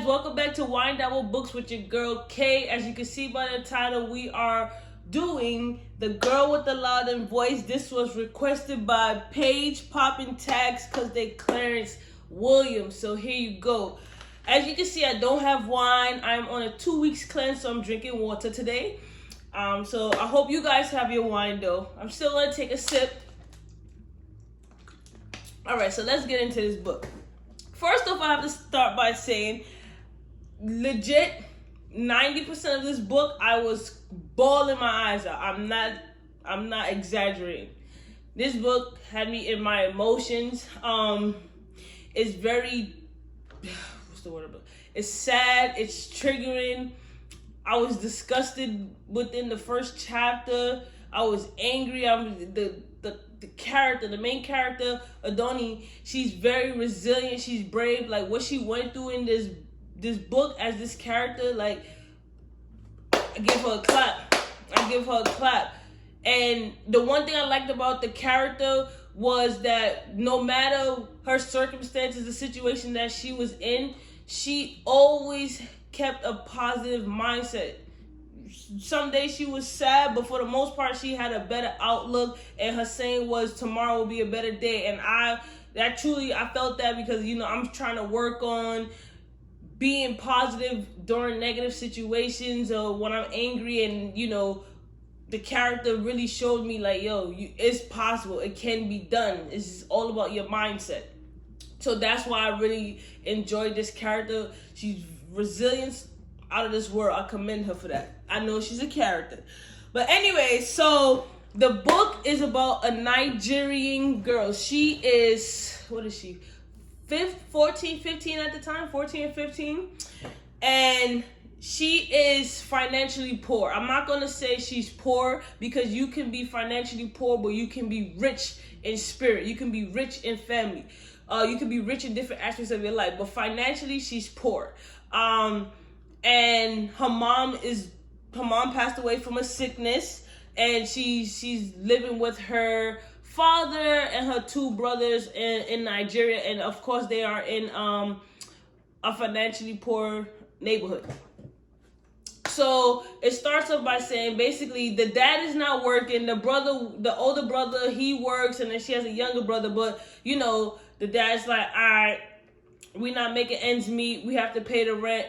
guys, welcome back to Wind Down with Books with your girl Kay. As you can see by the title, we are doing The Girl with the Loud Voice. This was requested by Page Poppin' Tags because they Clarence Williams. So here you go. As you can see, I don't have wine. I'm on a 2 weeks cleanse, so I'm drinking water today. So I hope you guys have your wine though. I'm still gonna take a sip. Alright, so let's get into this book. First off, I have to start by saying, legit, 90% of this book, I was bawling my eyes out. I'm not exaggerating. This book had me in my emotions. It's very, what's the word about it? It's sad, it's triggering. I was disgusted within the first chapter. I was angry. The main character, Adunni, she's very resilient. She's brave. Like what she went through in this book as this character, like I give her a clap. And the one thing I liked about the character was that no matter her circumstances, the situation that she was in, she always kept a positive mindset. Some days she was sad, but for the most part, she had a better outlook, and her saying was, tomorrow will be a better day. And I felt that because, I'm trying to work on being positive during negative situations or when I'm angry, and, the character really showed me like, it's possible. It can be done. It's all about your mindset. So that's why I really enjoyed this character. She's resilient out of this world. I commend her for that. I know she's a character. But anyway, so the book is about a Nigerian girl. She is, what is she? 14, 15 at the time, 14 and 15. And she is financially poor. I'm not going to say she's poor because you can be financially poor, but you can be rich in spirit. You can be rich in family. You can be rich in different aspects of your life, but financially she's poor. And her mom passed away from a sickness, and she's living with her father and her two brothers in Nigeria, and of course they are in a financially poor neighborhood. So it starts off by saying basically the dad is not working, the older brother, he works, and then she has a younger brother, but the dad's like, all right, we're not making ends meet, we have to pay the rent.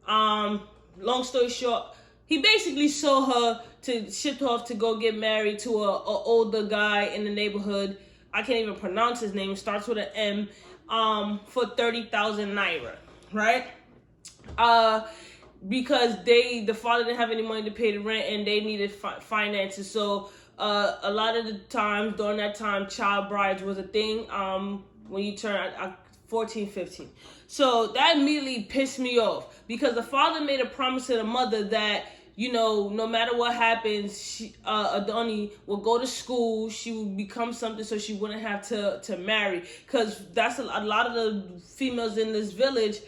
Long story short, he basically sold her to ship her off to go get married to a older guy in the neighborhood. I can't even pronounce his name. It starts with an M. For 30,000 naira, right? Because the father didn't have any money to pay the rent, and they needed finances. So a lot of the times during that time, child brides was a thing. When you turn 14, 15. So that immediately pissed me off because the father made a promise to the mother that, no matter what happens, Adunni will go to school, she will become something so she wouldn't have to marry. Because that's a lot of the females in this village,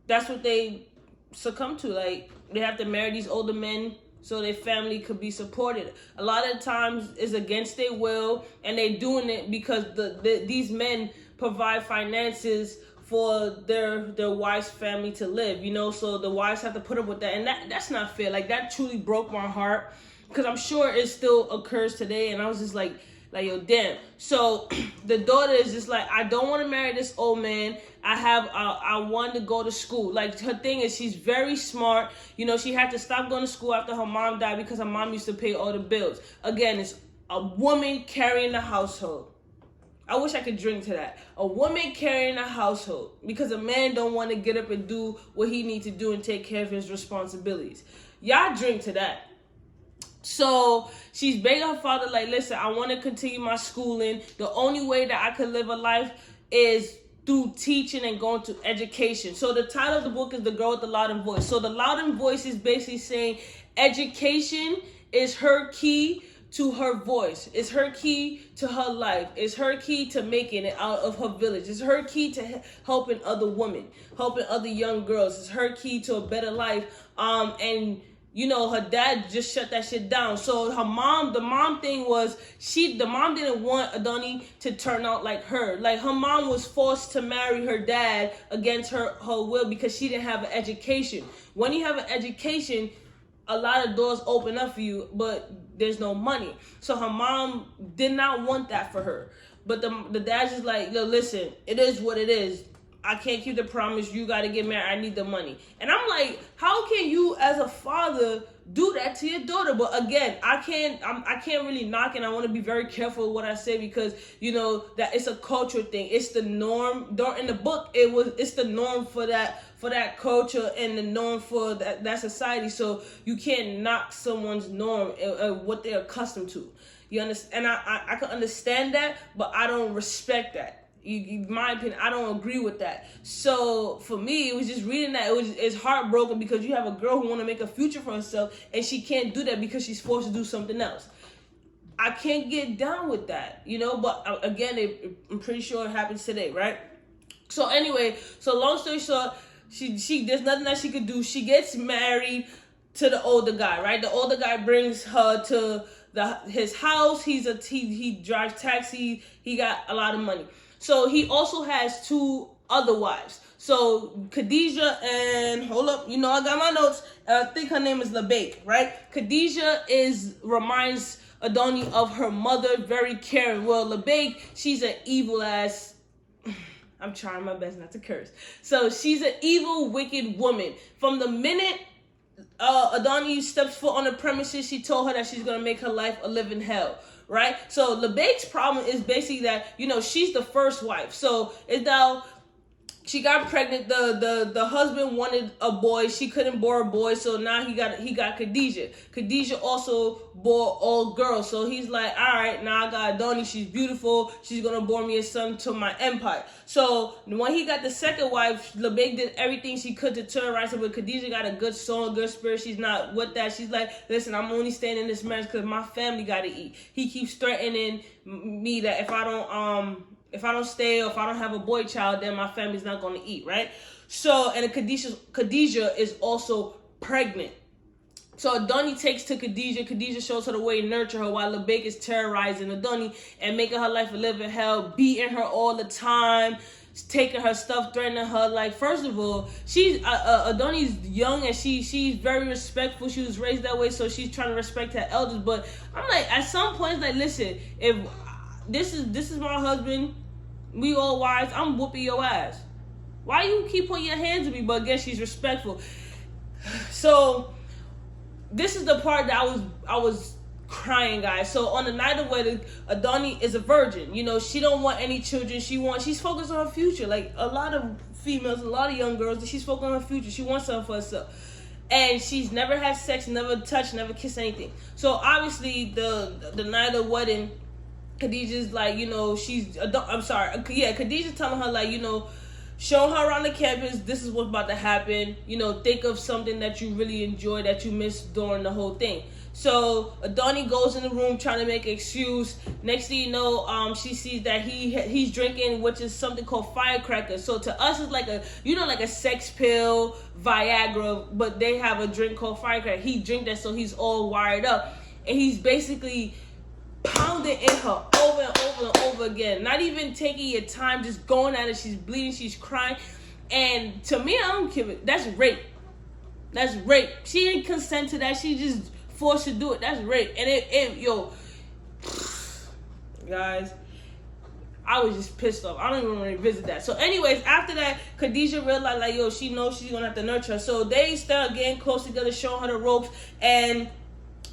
that's what they succumb to. Like, they have to marry these older men so their family could be supported. A lot of times it's against their will, and they're doing it because these men provide finances for their wife's family to live, so the wives have to put up with that, and that's not fair. Like, that truly broke my heart because I'm sure it still occurs today, and I was just like yo, damn. So the daughter is just like, I don't want to marry this old man. I want to go to school. Like, her thing is she's very smart. She had to stop going to school after her mom died because her mom used to pay all the bills. Again, it's a woman carrying the household. I wish I could drink to that. A woman carrying a household because a man don't want to get up and do what he needs to do and take care of his responsibilities. Y'all drink to that. So she's begging her father, like, listen, I want to continue my schooling. The only way that I could live a life is through teaching and going to education. So the title of the book is The Girl with the Loud Voice. So the loud voice is basically saying education is her key to her voice. It's her key to her life. It's her key to making it out of her village. It's her key to helping other women, helping other young girls. It's her key to a better life. And her dad just shut that shit down. So the mom thing was, the mom didn't want Adunni to turn out like her. Like, her mom was forced to marry her dad against her will because she didn't have an education. When you have an education, a lot of doors open up for you, but there's no money. So her mom did not want that for her. But the dad's just like, yo, listen, it is what it is. I can't keep the promise. You got to get married. I need the money. And I'm like, how can you as a father do that to your daughter? But again, I can't really knock, and I want to be very careful with what I say because, that it's a cultural thing. It's the norm. In the book, it's the norm for that culture and the norm for that society. So you can't knock someone's norm and what they're accustomed to. You understand? And I can understand that, but I don't respect that. My opinion, I don't agree with that. So for me, it was just reading that. It's heartbroken because you have a girl who want to make a future for herself and she can't do that because she's forced to do something else. I can't get down with that, But again, I'm pretty sure it happens today, right? So anyway, long story short, she there's nothing that she could do. She gets married to the older guy, right? The older guy brings her to his house. He drives taxi. He got a lot of money. So he also has 2 other wives. So Khadijah and, hold up, I got my notes. I think her name is Labaik, right? Khadijah reminds Adunni of her mother, very caring. Well, Labaik, she's an evil ass, I'm trying my best not to curse. So she's an evil, wicked woman. From the minute Adunni steps foot on the premises, she told her that she's going to make her life a living hell. Right? So Labaik's problem is basically that, she's the first wife. So it's now she got pregnant. The husband wanted a boy. She couldn't bore a boy. So now he got Khadijah. Khadijah also bore all girls. So he's like, all right, now I got Adunni. She's beautiful. She's going to bore me a son to my empire. So when he got the second wife, Labaik did everything she could to terrorize her. But Khadijah got a good soul, a good spirit. She's not with that. She's like, listen, I'm only staying in this marriage because my family got to eat. He keeps threatening me that if I don't stay or if I don't have a boy child, then my family's not going to eat, right? So, and Khadijah is also pregnant. So Adunni takes to Khadijah. Khadijah shows her the way to nurture her while Labaik is terrorizing Adunni and making her life a living hell, beating her all the time, taking her stuff, threatening her. Like, first of all, she's Adunni's young and she's very respectful. She was raised that way, so she's trying to respect her elders. But I'm like, at some point, like, listen, if this is my husband, we all wives, I'm whooping your ass. Why you keep putting your hands on me? But again, she's respectful. So this is the part that I was crying, guys. So on the night of wedding, Adunni is a virgin. She don't want any children. She's focused on her future. Like a lot of females, a lot of young girls, she's focused on her future. She wants something for herself. And she's never had sex, never touched, never kissed anything. So obviously the night of wedding, Khadijah's like, Khadijah's telling her, like, showing her around the campus, this is what's about to happen. Think of something that you really enjoy that you missed during the whole thing. So Adunni goes in the room trying to make an excuse. Next thing you know, she sees that he's drinking, which is something called firecrackers. So to us, it's like a sex pill, Viagra, but they have a drink called firecracker. He drinks that, so he's all wired up, and he's basically pounding in her over and over and over again. Not even taking your time, just going at it. She's bleeding, she's crying. And to me, I don't give it. That's rape. That's rape. She didn't consent to that. She just forced to do it. That's rape. And guys, I was just pissed off. I don't even want to revisit that. So anyways, after that, Khadijah realized, like, she knows she's going to have to nurture her. So they start getting close together, showing her the ropes. And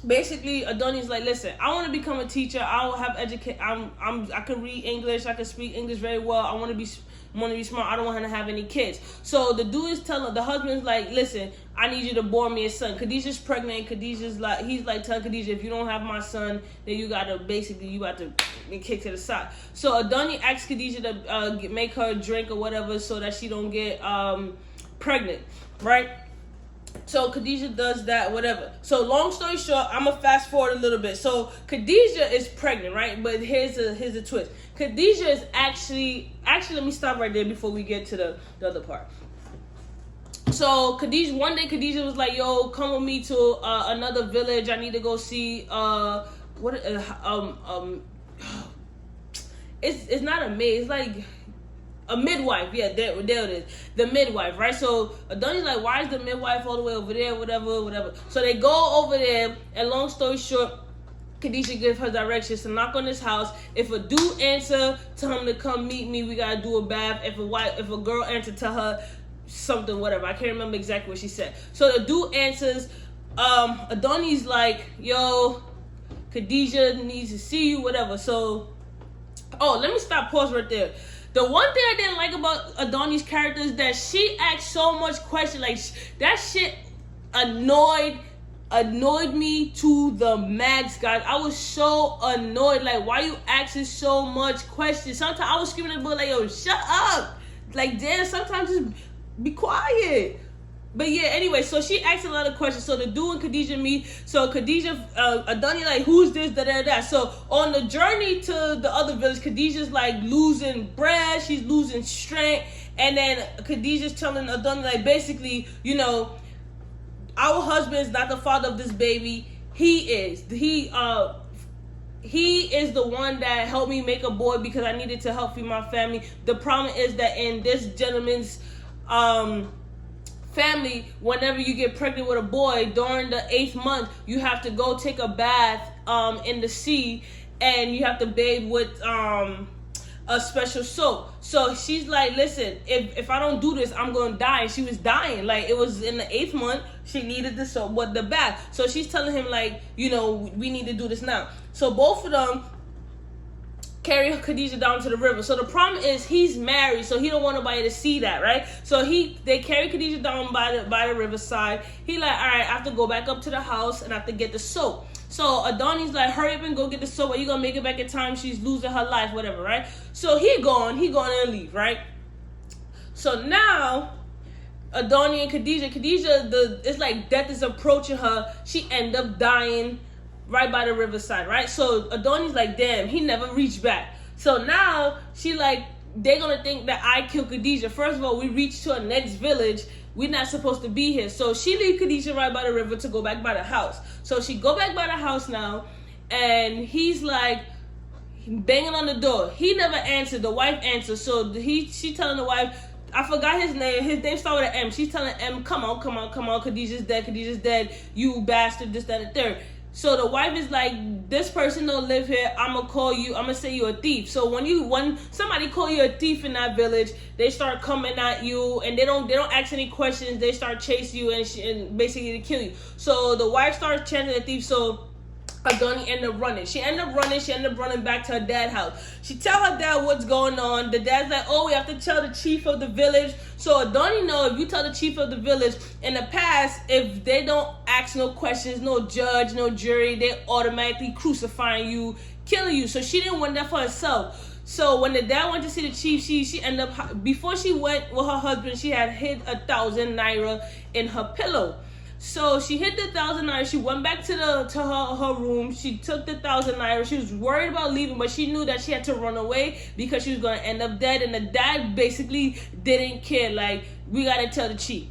basically, Adunni's like, listen, I want to become a teacher. I will have education. I can read English. I can speak English very well. I want to be smart. I don't want her to have any kids. So the dude is telling the husband's like, listen, I need you to bore me a son. Khadijah's pregnant. He's like telling Khadijah, if you don't have my son, then you got to be kicked to the side. So Adunni asks Khadijah to make her drink or whatever so that she don't get pregnant, right? So Khadijah does that, whatever. So long story short, I'm gonna fast forward a little bit. So Khadijah is pregnant, right? But here's a twist. Khadijah is actually let me stop right there before we get to the other part. So one day Khadijah was like, "Yo, come with me to another village. I need to go see it's not a maid. It's like a midwife. Yeah, there it is. The midwife, right? So Adunni's like, why is the midwife all the way over there? Whatever. So they go over there, and long story short, Khadijah gives her directions to knock on this house. If a dude answer, tell him to come meet me. We gotta do a bath. If a girl answer, tell her something, whatever. I can't remember exactly what she said. So the dude answers. Adunni's like, yo, Khadijah needs to see you, whatever. So, let me pause right there. The one thing I didn't like about Adunni's character is that she asked so much questions. Like, that shit annoyed me to the max, guys. I was so annoyed. Like, why you asking so much questions? Sometimes I was screaming at the boy like, yo, shut up. Like, damn, sometimes just be quiet. But yeah, anyway, so she asked a lot of questions. So the dude and Khadijah meet. So Khadijah, Adunni like, who's this, da. So on the journey to the other village, Khadijah's like losing breath, she's losing strength. And then Khadijah's telling Adunni like, basically, you know, our husband is not the father of this baby. He is. He is the one that helped me make a boy because I needed to help feed my family. The problem is that in this gentleman's family, whenever you get pregnant with a boy during the 8th month, you have to go take a bath in the sea, and you have to bathe with a special soap. So she's like, listen, if I don't do this, I'm gonna die. And she was dying. Like, it was in the 8th month, she needed the soap, but the bath. So she's telling him like, you know, we need to do this now. So both of them carry Khadijah down to the river. So the problem is he's married, so he don't want nobody to see that, right? So they carry Khadijah down by the riverside. He like, all right, I have to go back up to the house and I have to get the soap. So Adunni's like, hurry up and go get the soap. Are you gonna make it back in time? She's losing her life, whatever, right? So he gone and leave, right? So now Adunni and Khadijah, it's like death is approaching her. She end up dying right by the riverside, right? So Adunni's like, damn, he never reached back. So now she like, they're gonna think that I killed Khadijah. First of all, we reached to a next village. We're not supposed to be here. So she leaves Khadijah right by the river to go back by the house. So she go back by the house now, and he's like banging on the door. He never answered. The wife answers. So she telling the wife, I forgot his name. His name started with an M. She's telling M, come on. Khadijah's dead. You bastard, this, that, and the third. So the wife is like, this person don't live here. I'm gonna call you. I'm gonna say you're a thief. So when somebody call you a thief in that village, they start coming at you, and they don't ask any questions. They start chasing you and basically to kill you. So the wife starts chanting a thief. So Adunni ended up running. She ended up running back to her dad's house. She tell her dad what's going on. The dad's like, oh, we have to tell the chief of the village. So Adunni know if you tell the chief of the village, in the past, if they don't ask no questions, no judge, no jury, they automatically crucifying you, killing you. So she didn't want that for herself. So when the dad went to see the chief, she ended up, before she went with her husband, she had hid 1,000 naira in her pillow. So she hid the 1,000 naira. She went back to her room. She took the 1,000 naira. She was worried about leaving, but she knew that she had to run away because she was gonna end up dead. And the dad basically didn't care. Like, we gotta tell the chief.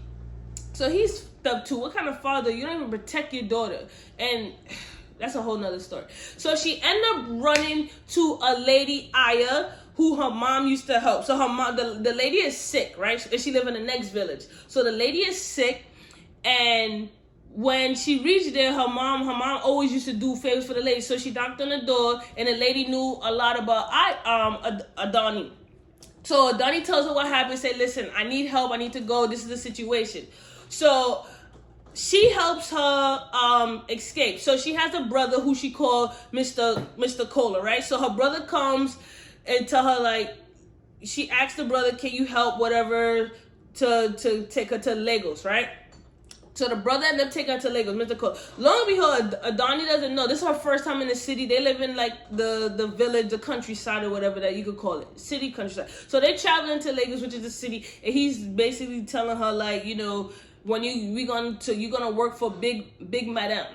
So he's up to, what kind of father? You don't even protect your daughter, and that's a whole nother story. So she ended up running to a lady, Aya, who her mom used to help. So her mom, the lady is sick, right? And she live in the next village. So the lady is sick. And when she reached there, her mom always used to do favors for the lady. So she knocked on the door, and the lady knew a lot about Adunni. So Adunni tells her what happened. Say, listen, I need help. I need to go. This is the situation. So she helps her escape. So she has a brother who she called Mr. Cola, right? So her brother comes and tell her, like, she asks the brother, can you help, whatever, to take her to Lagos, right? So the brother ended up taking her to Lagos, Mr. Cole. Long and behold, Adunni doesn't know. This is her first time in the city. They live in like the village, the countryside or whatever that you could call it. City, countryside. So they're traveling to Lagos, which is the city. And he's basically telling her, like, you know, when you're gonna work for Big Madame.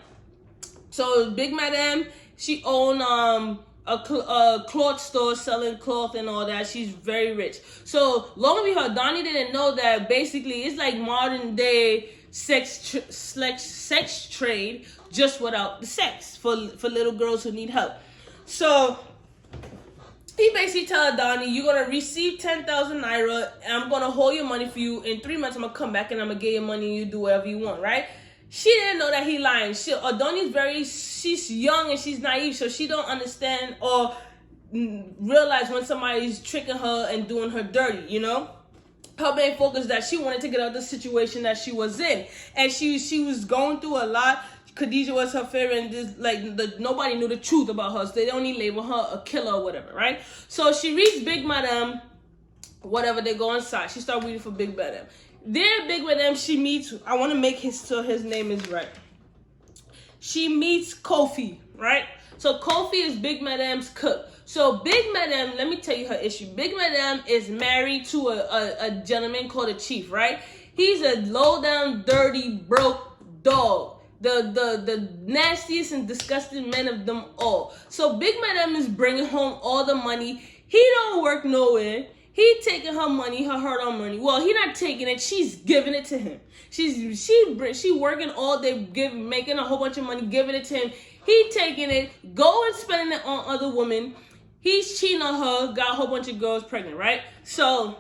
So Big Madame, she owned a cloth store selling cloth and all that. She's very rich. So long and behold, Donnie didn't know that basically it's like modern day sex trade, just without the sex for little girls who need help. So he basically told Donnie, you're going to receive 10,000 naira and I'm going to hold your money for you. In 3 months, I'm going to come back and I'm going to get your money and you do whatever you want, right? She didn't know that he lying. She's young and she's naive, so she don't understand or realize when somebody's tricking her and doing her dirty, you know? Her main focus that she wanted to get out of the situation that she was in. And she was going through a lot. Khadija was her favorite, and nobody knew the truth about her, so they only label her a killer or whatever, right? So she reached Big Madam, whatever, they go inside. She started reading for Big Madam. There, Big Madam, she meets, I want to make his name is right. She meets Kofi, right? So Kofi is Big Madam's cook. So Big Madam, let me tell you her issue. Big Madam is married to a gentleman called a chief, right? He's a low down, dirty, broke dog. The nastiest and disgusting man of them all. So Big Madam is bringing home all the money. He don't work nowhere. He taking her money, her hard-earned money. Well, he not taking it. She's giving it to him. She working all day, making a whole bunch of money, giving it to him. He taking it, going spending it on other women. He's cheating on her, got a whole bunch of girls pregnant, right? So,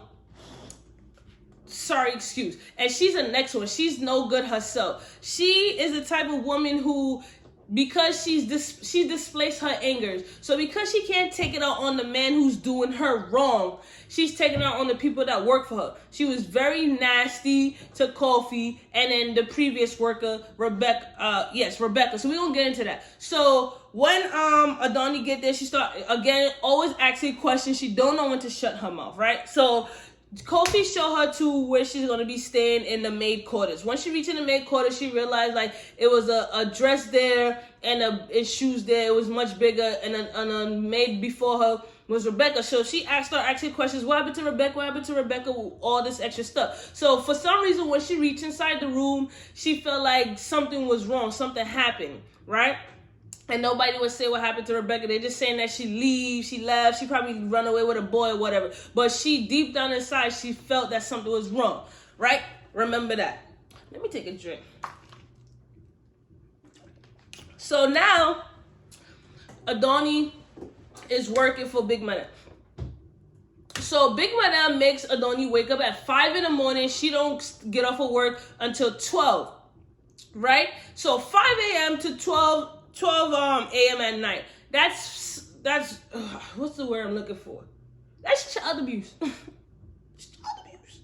sorry, excuse. And she's the next one. She's no good herself. She is the type of woman who, because she displays her angers. So because she can't take it out on the man who's doing her wrong, she's taking it out on the people that work for her. She was very nasty to Kofi and then the previous worker, Rebecca. Rebecca. So we don't get into that. So when Adunni get there, she start again always asking questions. She don't know when to shut her mouth, right? So Kofi showed her to where she's going to be staying in the maid quarters. When she reached in the maid quarters, she realized like it was a dress there and shoes there. It was much bigger, and a maid before her was Rebecca. So she started asking questions. What happened to Rebecca? What happened to Rebecca? All this extra stuff. So for some reason, when she reached inside the room, she felt like something was wrong. Something happened, right? And nobody would say what happened to Rebecca. They're just saying that she left. She probably run away with a boy or whatever. But she, deep down inside, she felt that something was wrong, right? Remember that. Let me take a drink. So now, Adunni is working for Big Madam. So Big Madam makes Adunni wake up at 5 in the morning. She don't get off of work until 12, right? So 5 a.m. to 12 a.m. at night. That's what's the word I'm looking for? That's child abuse. It's child abuse.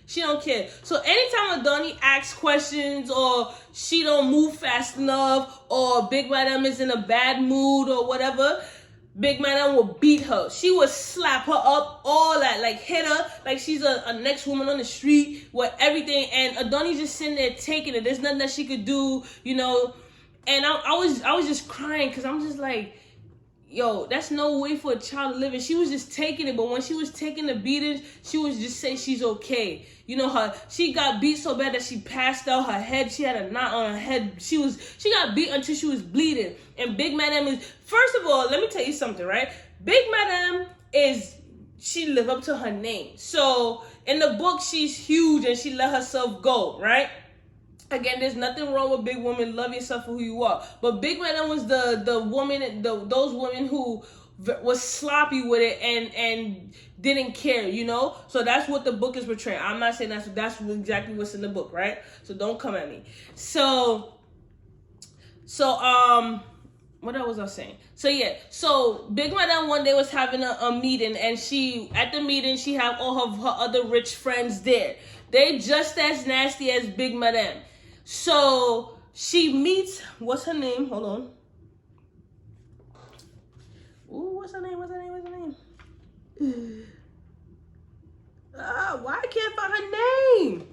She don't care. So anytime Adunni asks questions or she don't move fast enough or Big Madam is in a bad mood or whatever, Big Madam will beat her. She would slap her up, all that, like hit her like she's a next woman on the street with everything. And Adunni's just sitting there taking it. There's nothing that she could do, you know. And I was just crying because I'm just like, yo, that's no way for a child to live. And she was just taking it. But when she was taking the beatings, she was just saying she's okay. You know, she got beat so bad that she passed out. Her head, she had a knot on her head. She got beat until she was bleeding. And Big Madam is, first of all, let me tell you something, right? Big Madam she live up to her name. So in the book, she's huge and she let herself go, right? Again, there's nothing wrong with big women. Love yourself for who you are. But Big Madam was the woman, those women who was sloppy with it and didn't care, you know? So that's what the book is portraying. I'm not saying that's exactly what's in the book, right? So don't come at me. So what else was I saying? So yeah, so Big Madam one day was having a meeting, and at the meeting she had all of her other rich friends there. They just as nasty as Big Madam. So she meets, what's her name? Hold on. Ooh, what's her name? Why I can't find her name?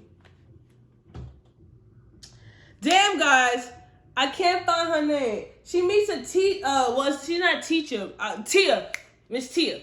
Damn, guys. I can't find her name. She meets she's not a teacher. Tia. Miss Tia.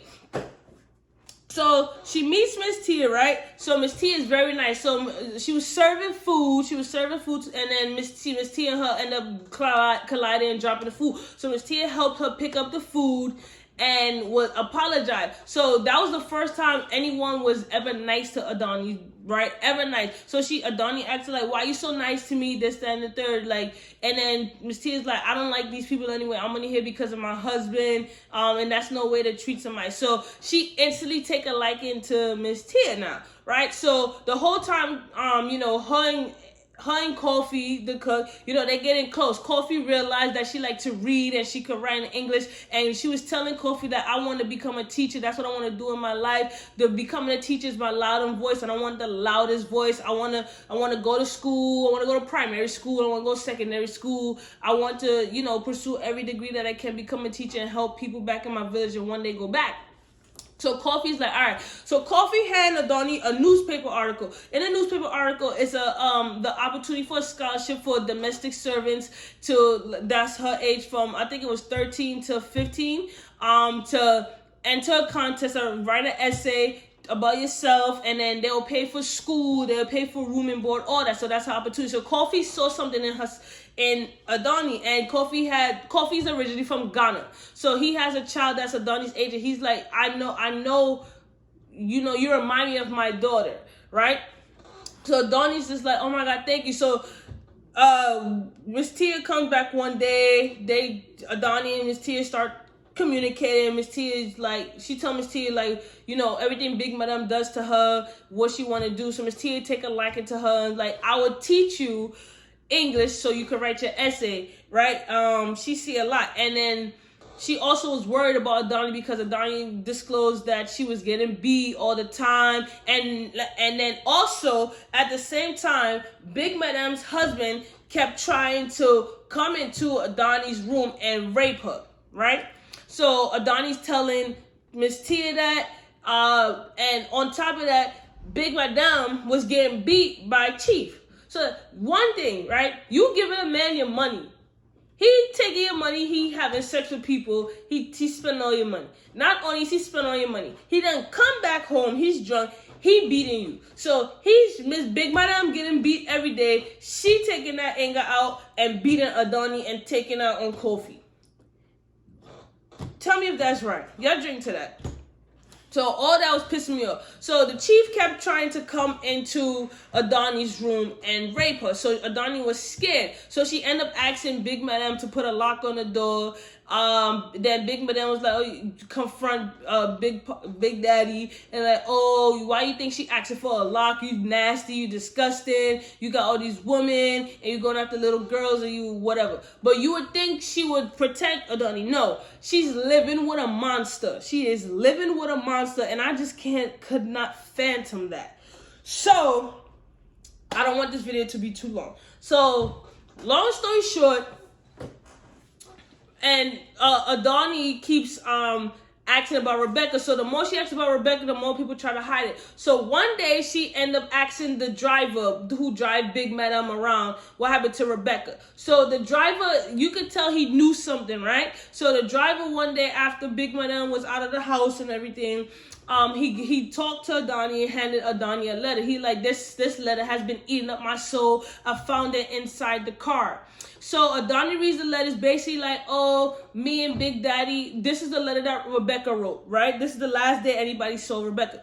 So she meets Miss Tia, right? So Miss Tia is very nice. So she was serving food. And then Miss Tia and her end up colliding and dropping the food. So Miss Tia helped her pick up the food and would apologize. So that was the first time anyone was ever nice to Adunni, right? Ever nice. So Adunni asked her, like, why are you so nice to me, this, that, and the third? Like, and then Miss Tia's like, I don't like these people anyway. I'm only here because of my husband. And that's no way to treat somebody. So she instantly take a liking to Miss Tia now, right? So the whole time, her and Coffee, the cook, they're getting close. Coffee realized that she liked to read and she could write in English. And she was telling Coffee that I want to become a teacher. That's what I want to do in my life. Becoming a teacher is my loud voice, and I want the loudest voice. I want to go to school. I want to go to primary school. I want to go to secondary school. I want to, pursue every degree that I can, become a teacher and help people back in my village and one day go back. So Coffee's like, all right. So Coffee handed Adunni a newspaper article. In the newspaper article, it's the opportunity for a scholarship for domestic servants that's her age from, I think it was 13 to 15, to enter a contest or write an essay about yourself, and then they'll pay for school, they'll pay for room and board, all that. So that's her opportunity. So Coffee saw something in Adunni, and Coffee's originally from Ghana. So he has a child that's Adunni's age, and he's like, I know, you remind me of my daughter, right? So Adunni's just like, oh my God, thank you. So Miss Tia comes back one day, Adunni and Miss Tia start communicating. Miss Tia is like, she told Miss Tia, like, everything Big Madam does to her, what she want to do. So Miss Tia take a liking to her, and like, I would teach you English so you could write your essay, right? She see a lot. And then she also was worried about Adunni because Adunni disclosed that she was getting beat all the time. And then also, at the same time, Big Madam's husband kept trying to come into Adunni's room and rape her, right? So Adunni's telling Miss Tia that, and on top of that, Big Madam was getting beat by Chief. So one thing, right? You giving a man your money. He taking your money, he having sex with people, he spending all your money. Not only is he spending all your money, he done come back home, he's drunk, he beating you. So he's Miss Big Madam getting beat every day. She taking that anger out and beating Adunni and taking out on Kofi. Tell me if that's right. Y'all drink to that. So all that was pissing me off. So the chief kept trying to come into Adunni's room and rape her. So Adunni was scared. So she ended up asking Big Madam to put a lock on the door. Then Big Madam was like, oh, you confront Big Daddy, and like, oh, why you think she asking for a lock? You nasty, you disgusting, you got all these women, and you going after little girls, or you whatever. But you would think she would protect Adunni. No, she's living with a monster. She is living with a monster, and I just could not fathom that. So I don't want this video to be too long. So long story short, and Adunni keeps asking about Rebecca. So the more she asks about Rebecca, the more people try to hide it. So one day she ended up asking the driver who drive Big Madam around what happened to Rebecca. So the driver, you could tell he knew something, right? So the driver one day after Big Madam was out of the house and everything, he talked to Adunni and handed Adunni a letter. He like, this letter has been eating up my soul. I found it inside the car. So Adunni reads the letters basically like, oh, me and Big Daddy, this is the letter that Rebecca wrote, right? This is the last day anybody saw Rebecca.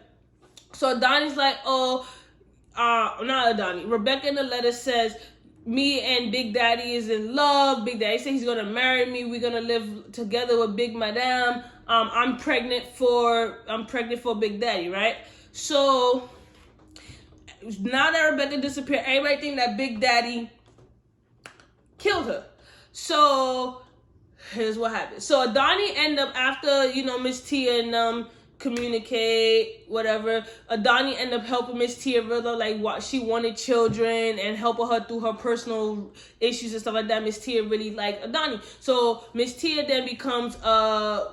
So Adunni's like, oh, not Adunni. Rebecca in the letter says, me and Big Daddy is in love. Big Daddy says he's gonna marry me. We're gonna live together with Big Madam. I'm pregnant for Big Daddy, right? So now that Rebecca disappeared, everybody think that Big Daddy killed her. So here's what happened. So Adunni ended up, after Miss Tia and communicate whatever, Adunni ended up helping Miss Tia realize like what she wanted children and helping her through her personal issues and stuff like that. Miss Tia really liked Adunni. So Miss Tia then becomes a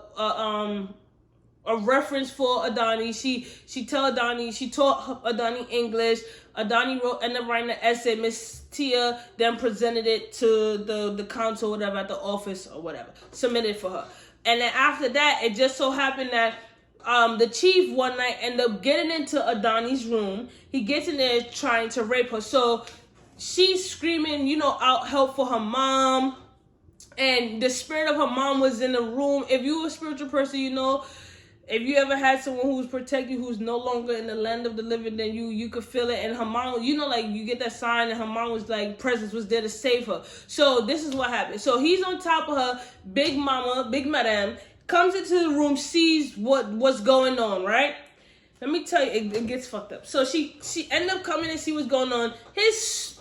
reference for Adunni. She taught Adunni English. Adunni ended up writing an essay. Miss Tia then presented it to the council, whatever, at the office or whatever, submitted for her. And then after that, it just so happened that the chief one night ended up getting into Adunni's room. He gets in there trying to rape her. So she's screaming, out help for her mom. And the spirit of her mom was in the room. If you're a spiritual person, if you ever had someone who's protecting you, who's no longer in the land of the living, then you could feel it. And her mom, you get that sign, and her mom was like, presence was there to save her. So this is what happened. So he's on top of her. Big madam, comes into the room, sees what's going on, right? Let me tell you, it gets fucked up. So she ended up coming and see what's going on. His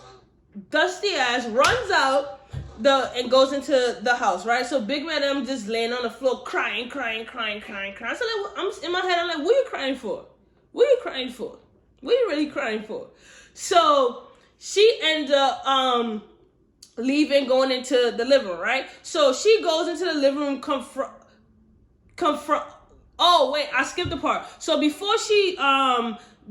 dusty ass runs out and goes into the house, right? So Big Madam just laying on the floor crying. So I'm in my head, I'm like, what are you crying for? What are you crying for? What are you really crying for? So she ends up leaving, going into the living room, right? So she goes into the living room, confront. Oh wait, I skipped the part. So before she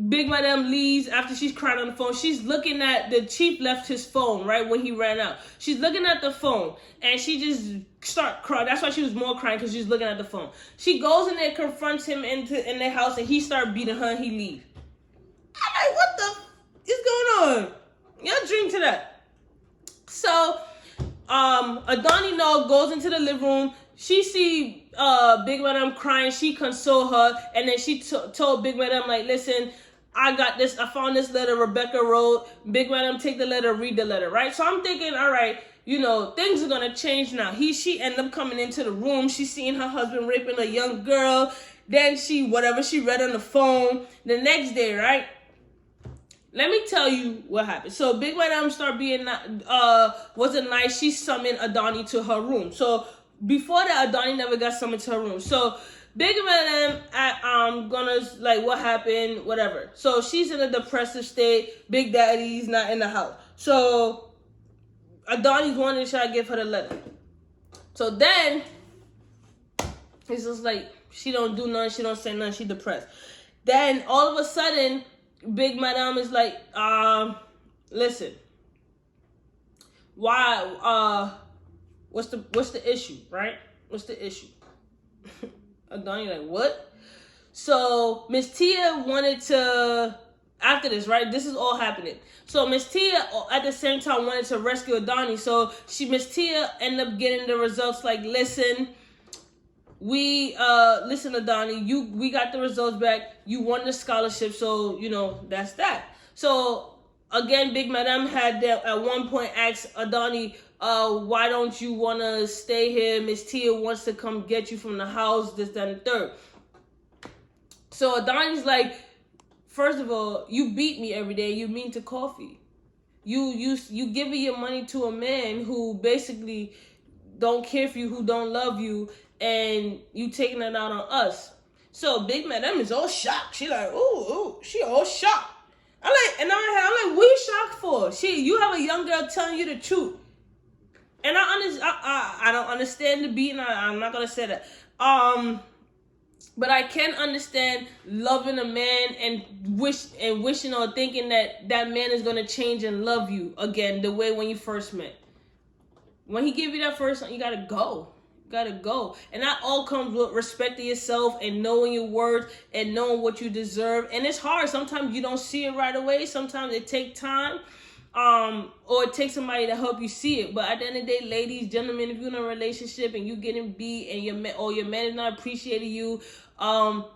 Big Madam leaves, after she's crying on the phone, she's looking at the chief left his phone right when he ran out. She's looking at the phone and she just start crying. That's why she was more crying, because she's looking at the phone. She goes in there, confronts him in their house, and he start beating her and he leaves. I'm like, what the is going on? Y'all drink to that. So Adunni goes into the living room. She see Big Madam crying. She console her, and then she told Big Madam, like, listen, I got this. I found this letter Rebecca wrote. Big Madam, take the letter, read the letter, right? So I'm thinking, all right, things are gonna change now. She ended up coming into the room. She's seeing her husband raping a young girl. Then whatever she read on the phone. The next day, right? Let me tell you what happened. So Big Madam started being wasn't nice. She summoned Adunni to her room. So before that, Adunni never got summoned to her room. So Big Madam gonna like, what happened, whatever. So she's in a depressive state. Big Daddy's not in the house. So Adunni's wanting to try to give her the letter. So then it's just like, she don't do nothing, she don't say nothing, she depressed. Then all of a sudden, Big Madam is like, listen, why, what's the issue, right? What's the issue? Adunni like, what? So Miss Tia wanted to, after this, right? This is all happening. So Miss Tia at the same time wanted to rescue Adunni. So Miss Tia ended up getting the results like, listen, listen, Adunni, we got the results back. You won the scholarship, so that's that. So again, Big Madam had at one point asked Adunni, why don't you want to stay here? Miss Tia wants to come get you from the house, this, that, and the third. So Adunni's like, first of all, you beat me every day. You mean to coffee. You giving your money to a man who basically don't care for you, who don't love you, and you taking it out on us. So Big Madam is all shocked. She like, ooh, she all shocked. I'm like, what you shocked for? You have a young girl telling you the truth. And I don't understand the beating. I'm not gonna say that. But I can understand loving a man and wishing or thinking that man is gonna change and love you again the way when you first met. When he give you that first time, you gotta go. And that all comes with respecting yourself and knowing your worth and knowing what you deserve. And it's hard. Sometimes you don't see it right away. Sometimes it takes time. Or it takes somebody to help you see it. But at the end of the day, ladies, gentlemen, if you're in a relationship and you getting beat and your man is not appreciating you,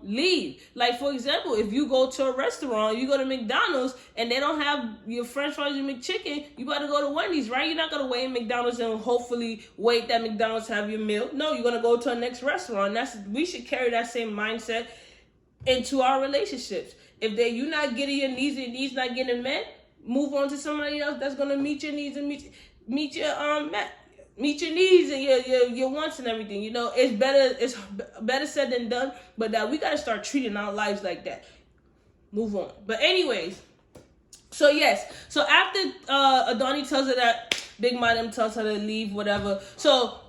leave. Like, for example, if you go to a restaurant, you go to McDonald's and they don't have your French fries and McChicken, you gotta go to Wendy's, right? You're not gonna wait in McDonald's and hopefully wait that McDonald's have your meal. No, you're gonna go to a next restaurant. We should carry that same mindset into our relationships. If you're not getting your needs not getting met, move on to somebody else that's gonna meet your needs and meet your needs and your wants and everything. It's better said than done, but that we gotta start treating our lives like that. Move on. But anyways, so after Adunni tells her that, Big Madam tells her to leave, whatever. So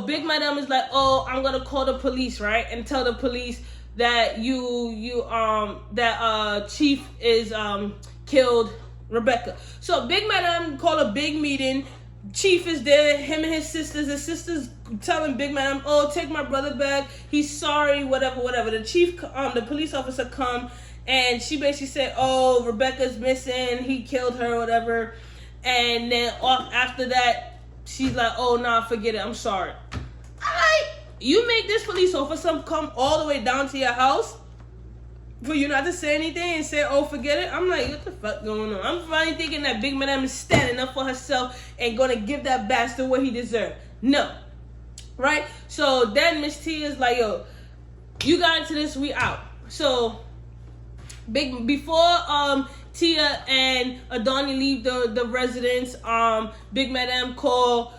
Big Madam is like, oh, I'm gonna call the police, right? And tell the police that Chief is killed Rebecca. So Big Madam called a big meeting. Chief is there, him and his sisters telling Big Madam, oh, take my brother back, he's sorry, whatever. The chief, the police officer come, and she basically said, oh, Rebecca's missing, he killed her, whatever. And then after that, she's like, oh, nah, forget it, I'm sorry. Alright, you make this police officer come all the way down to your house for you not to say anything and say, oh, forget it? I'm like, what the fuck going on? I'm finally thinking that Big Madam is standing up for herself and gonna give that bastard what he deserved. No. Right? So then Miss Tia is like, yo, you got into this, we out. So before Tia and Adunni leave the residence, Big Madam call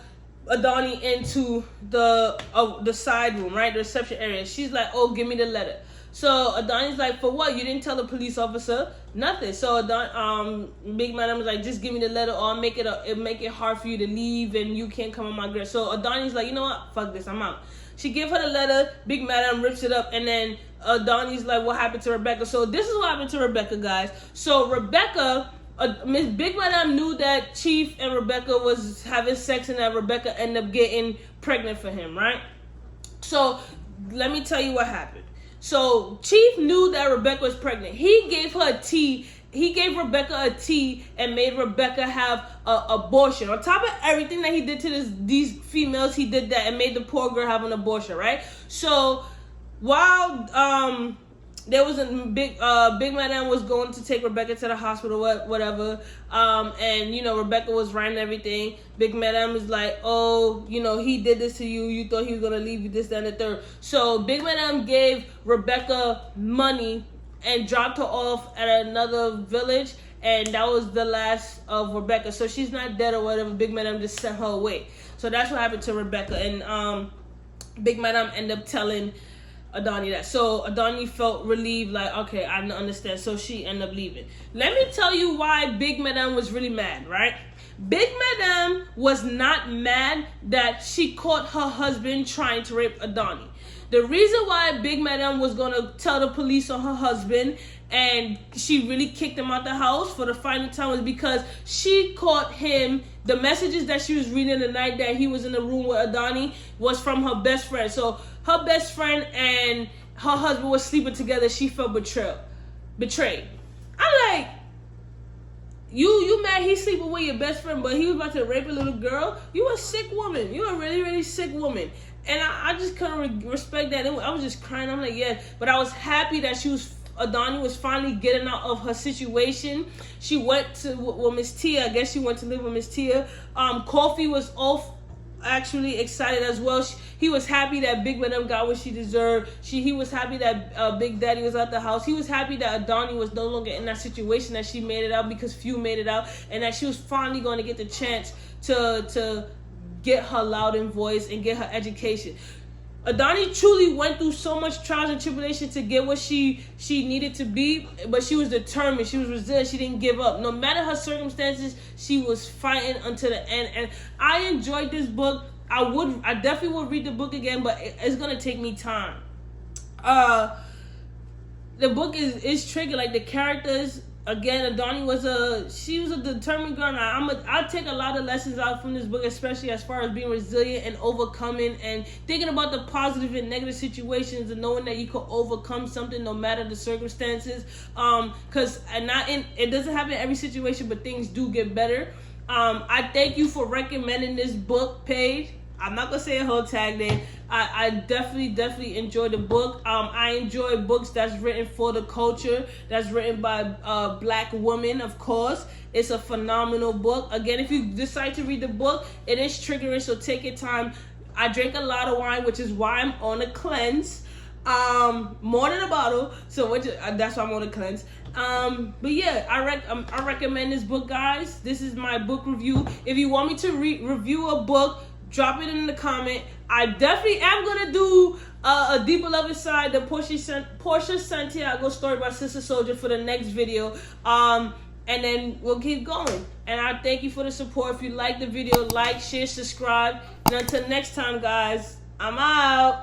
Adunni into the side room, right? The reception area. She's like, oh, give me the letter. So Adunni's like, for what? You didn't tell the police officer nothing. So Big Madam was like, just give me the letter, or I'll make it hard for you to leave, and you can't come on my girl. So Adunni's like, you know what? Fuck this, I'm out. She give her the letter. Big Madam rips it up, and then Adunni's like, what happened to Rebecca? So this is what happened to Rebecca, guys. So Rebecca, Miss Big Madam knew that Chief and Rebecca was having sex, and that Rebecca ended up getting pregnant for him, right? So let me tell you what happened. So Chief knew that Rebecca was pregnant. He gave her a tea. He gave Rebecca a tea and made Rebecca have an abortion. On top of everything that he did to these females, he did that and made the poor girl have an abortion, right? So while there was a Big Madam was going to take Rebecca to the hospital, whatever, and you know Rebecca was writing everything. Big Madam was like, oh, you know, he did this to you. You thought he was gonna leave you, this, that, and the third. So Big Madam gave Rebecca money and dropped her off at another village, and that was the last of Rebecca. So she's not dead or whatever. Big Madam just sent her away. So that's what happened to Rebecca, and Big Madam ended up telling Adunni that. So Adunni felt relieved, like, okay, I understand. So she ended up leaving. Let me tell you why Big Madam was really mad, right? Big Madam was not mad that she caught her husband trying to rape Adunni. The reason why Big Madam was gonna tell the police on her husband and she really kicked him out the house for the final time was because she caught him. The messages that she was reading the night that he was in the room with Adunni was from her best friend. So her best friend and her husband were sleeping together. She felt betrayed. I'm like, you mad he sleeping with your best friend, but he was about to rape a little girl? You a sick woman. You a really, really sick woman. And I just couldn't respect that. I was just crying. I'm like, yeah. But I was happy that Adunni was finally getting out of her situation. She went to Miss Tia. I guess she went to live with Miss Tia. Coffee was actually excited as well. He was happy that Big Madam got what she deserved. He was happy that Big Daddy was out the house. He was happy that Adunni was no longer in that situation, that she made it out because few made it out, and that she was finally going to get the chance to get her loud in voice and get her education. Adunni truly went through so much trials and tribulation to get what she needed to be, but she was determined. She was resilient. She didn't give up. No matter her circumstances, she was fighting until the end. And I enjoyed this book. I definitely would read the book again, but it's gonna take me time. The book is tricky. Like the characters. Again, Adunni was a determined girl. I take a lot of lessons out from this book, especially as far as being resilient and overcoming and thinking about the positive and negative situations and knowing that you can overcome something no matter the circumstances. Because it doesn't happen in every situation, but things do get better. I thank you for recommending this book, Paige. I'm not gonna say a whole tag name. I definitely enjoyed the book. I enjoy books that's written for the culture, that's written by Black women, of course. It's a phenomenal book. Again, if you decide to read the book, it is triggering, so take your time. I drink a lot of wine, which is why I'm on a cleanse. More than a bottle, so that's why I'm on a cleanse. But yeah, I recommend this book, guys. This is my book review. If you want me to review a book, drop it in the comment. I definitely am gonna do a Deeper Love Inside, the Portia Santiago story by Sister Soldier for the next video. And then we'll keep going. And I thank you for the support. If you like the video, like, share, subscribe. And until next time, guys, I'm out.